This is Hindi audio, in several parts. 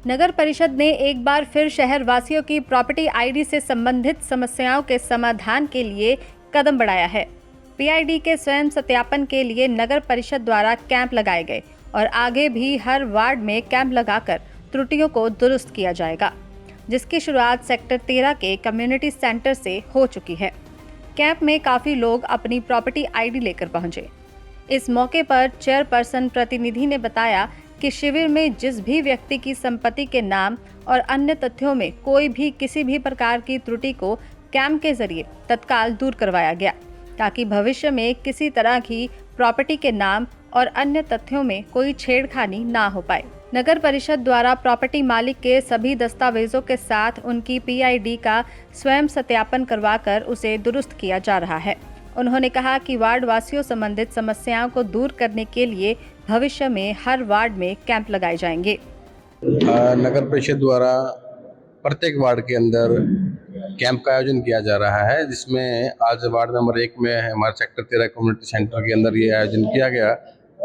नगर परिषद ने एक बार फिर शहर वासियों की प्रॉपर्टी आईडी से संबंधित समस्याओं के समाधान के लिए कदम बढ़ाया है। पीआईडी के स्वयं सत्यापन के लिए नगर परिषद द्वारा कैंप लगाए गए और आगे भी हर वार्ड में कैंप लगाकर त्रुटियों को दुरुस्त किया जाएगा, जिसकी शुरुआत सेक्टर 13 के कम्युनिटी सेंटर से हो चुकी है। कैंप में काफी लोग अपनी प्रॉपर्टी आईडी लेकर पहुंचे। इस मौके पर चेयरपर्सन प्रतिनिधि ने बताया कि शिविर में जिस भी व्यक्ति की संपत्ति के नाम और अन्य तथ्यों में कोई भी किसी भी प्रकार की त्रुटि को कैंप के जरिए तत्काल दूर करवाया गया, ताकि भविष्य में किसी तरह की प्रॉपर्टी के नाम और अन्य तथ्यों में कोई छेड़खानी ना हो पाए। नगर परिषद द्वारा प्रॉपर्टी मालिक के सभी दस्तावेजों के साथ उनकी पीआईडी का स्वयं सत्यापन करवाकर उसे दुरुस्त किया जा रहा है। उन्होंने कहा कि वार्ड वासियों संबंधित समस्याओं को दूर करने के लिए भविष्य में हर वार्ड में कैंप लगाए जाएंगे। नगर परिषद द्वारा प्रत्येक वार्ड के अंदर कैंप का आयोजन किया जा रहा है, जिसमें आज वार्ड नंबर 1 में हमारे सेक्टर 13 कम्युनिटी सेंटर के अंदर ये आयोजन किया गया।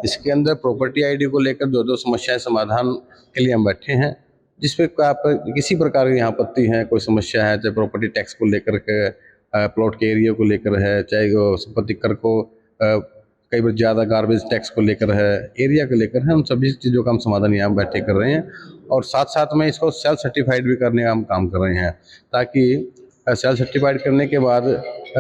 इसके अंदर प्रॉपर्टी आईडी को लेकर जो समस्याएं समाधान के लिए हम बैठे हैं, जिसपे आप किसी प्रकार की यहाँ आपत्ति है, कोई समस्या है, चाहे प्रॉपर्टी टैक्स को लेकर के, प्लॉट के एरिया को लेकर है, चाहे वो संपत्ति कर को कई बार ज़्यादा गार्बेज टैक्स को लेकर है, एरिया को लेकर है, हम सभी चीज़ों का हम समाधान यहाँ बैठे कर रहे हैं। और साथ साथ में इसको सेल्फ सर्टिफाइड भी करने का हम काम कर रहे हैं, ताकि सेल्फ सर्टिफाइड करने के बाद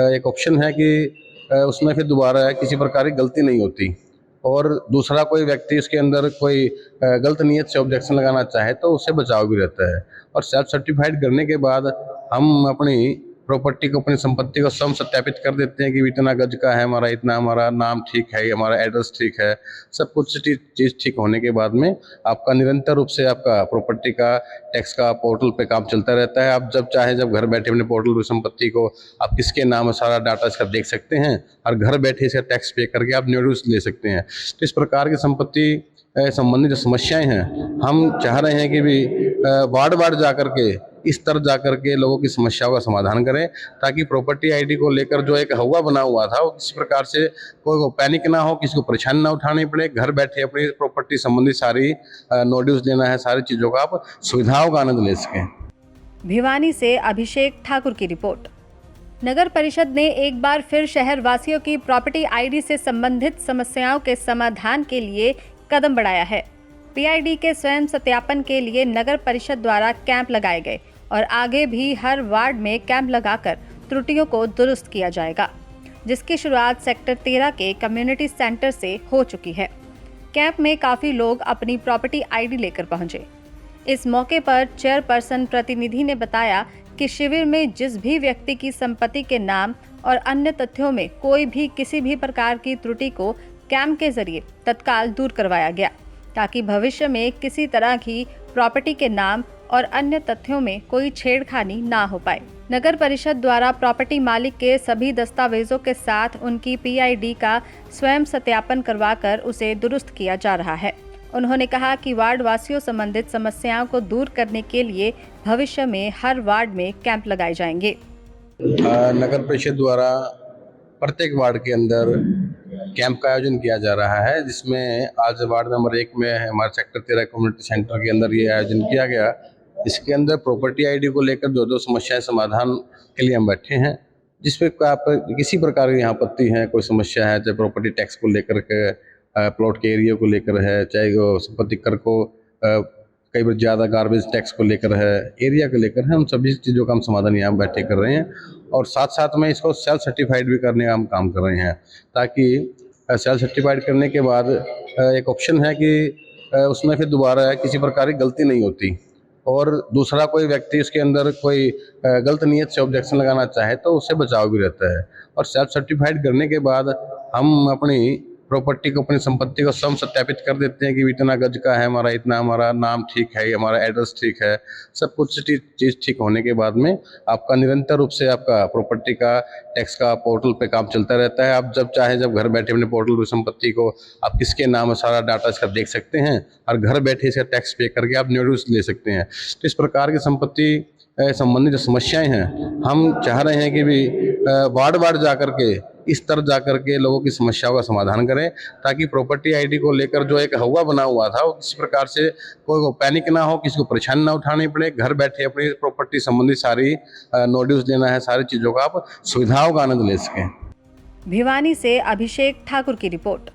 एक ऑप्शन है कि उसमें फिर दोबारा किसी प्रकार की गलती नहीं होती, और दूसरा कोई व्यक्ति उसके अंदर कोई गलत नीयत से ऑब्जेक्शन लगाना चाहे तो उससे बचाव भी रहता है। और सेल्फ सर्टिफाइड करने के बाद हम अपनी प्रॉपर्टी को, अपनी संपत्ति को स्वयं सत्यापित कर देते हैं कि इतना गज का है हमारा, इतना हमारा नाम ठीक है, हमारा एड्रेस ठीक है, सब कुछ चीज़ ठीक होने के बाद में आपका निरंतर रूप से आपका प्रॉपर्टी का टैक्स का पोर्टल पे काम चलता रहता है। आप जब चाहे जब घर बैठे अपने पोर्टल पे संपत्ति को आप किसके नाम है सारा डाटा इसका देख सकते हैं, और घर बैठे इसका टैक्स पे करके आप नोटिस ले सकते हैं। तो इस प्रकार की संपत्ति संबंधित जो समस्याएं हैं, हम चाह रहे हैं कि भी वार्ड वार्ड जा कर के, इस तरह जा कर के लोगों की समस्याओं का समाधान करें, ताकि प्रॉपर्टी आईडी को लेकर जो एक हवा बना हुआ था वो किसी प्रकार से कोई पैनिक ना हो, किसी को परेशानी ना उठानी पड़े। घर बैठे अपनी प्रॉपर्टी संबंधी सारी नोटिस लेना है, सारी चीज़ों का आप सुविधाओं का आनंद ले सकें। भिवानी से अभिषेक ठाकुर की रिपोर्ट। नगर परिषद ने एक बार फिर शहर वासियों की प्रॉपर्टी आईडी से संबंधित समस्याओं के समाधान के लिए कदम बढ़ाया है। पीआईडी के स्वयं सत्यापन के लिए नगर परिषद द्वारा कैंप लगाए गए और आगे भी हर वार्ड में कैंप लगाकर त्रुटियों को दुरुस्त किया जाएगा, जिसकी शुरुआत सेक्टर 13 के कम्युनिटी सेंटर से हो चुकी है। कैंप में काफी लोग अपनी प्रॉपर्टी आईडी लेकर पहुंचे। इस मौके पर चेयरपर्सन प्रतिनिधि ने बताया कि शिविर में जिस भी व्यक्ति की संपत्ति के नाम और अन्य तथ्यों में कोई भी किसी भी प्रकार की त्रुटि को कैंप के जरिए तत्काल दूर करवाया गया, ताकि भविष्य में किसी तरह की प्रॉपर्टी के नाम और अन्य तथ्यों में कोई छेड़खानी ना हो पाए। नगर परिषद द्वारा प्रॉपर्टी मालिक के सभी दस्तावेजों के साथ उनकी पीआईडी का स्वयं सत्यापन करवाकर उसे दुरुस्त किया जा रहा है। उन्होंने कहा कि वार्ड वासियों संबंधित समस्याओं को दूर करने के लिए भविष्य में हर वार्ड में कैंप लगाए जाएंगे। नगर परिषद द्वारा प्रत्येक वार्ड के अंदर कैंप का आयोजन किया जा रहा है, जिसमें आज वार्ड नंबर 1 में हमारे सेक्टर 13 कम्युनिटी सेंटर के अंदर ये आयोजन किया गया। इसके अंदर प्रॉपर्टी आईडी को लेकर जो समस्याएं समाधान के लिए हम बैठे हैं, जिसपे आप किसी प्रकार की यहाँ आपत्ति है, कोई समस्या है, चाहे प्रॉपर्टी टैक्स को लेकर के, प्लॉट के एरिया को लेकर है, चाहे वो संपत्ति कर को कई बार ज़्यादा गार्बेज टैक्स को लेकर है, एरिया को लेकर है, हम सभी चीज़ों का हम समाधान यहाँ बैठे कर रहे हैं। और साथ साथ में इसको सेल्फ सर्टिफाइड भी करने का हम काम कर रहे हैं, ताकि सेल्फ सर्टिफाइड करने के बाद एक ऑप्शन है कि उसमें फिर दोबारा किसी प्रकार की गलती नहीं होती, और दूसरा कोई व्यक्ति उसके अंदर कोई गलत नीयत से ऑब्जेक्शन लगाना चाहे तो उससे बचाव भी रहता है। और सेल्फ सर्टिफाइड करने के बाद हम अपनी प्रॉपर्टी को, अपनी संपत्ति को स्वयं सत्यापित कर देते हैं कि इतना गज का है हमारा, इतना हमारा नाम ठीक है, हमारा एड्रेस ठीक है, सब कुछ चीज़ ठीक होने के बाद में आपका निरंतर रूप से आपका प्रॉपर्टी का टैक्स का पोर्टल पे काम चलता रहता है। आप जब चाहे जब घर बैठे अपने पोर्टल पे संपत्ति को आप किसके नाम है सारा डाटा इसका देख सकते हैं, और घर बैठे इसका टैक्स पे करके आप नोटिस ले सकते हैं। तो इस प्रकार की संपत्ति संबंधित जो समस्याएं हैं, हम चाह रहे हैं कि भी वार्ड वार्ड जा कर के, इस तरह जाकर के लोगों की समस्याओं का समाधान करें, ताकि प्रॉपर्टी आईडी को लेकर जो एक हवा बना हुआ था वो किसी प्रकार से कोई पैनिक ना हो, किसी को परेशानी ना उठानी पड़े। घर बैठे अपनी प्रॉपर्टी संबंधित सारी नोटिस देना है, सारी चीज़ों का आप सुविधाओं का आनंद ले सकें। भिवानी से अभिषेक ठाकुर की रिपोर्ट।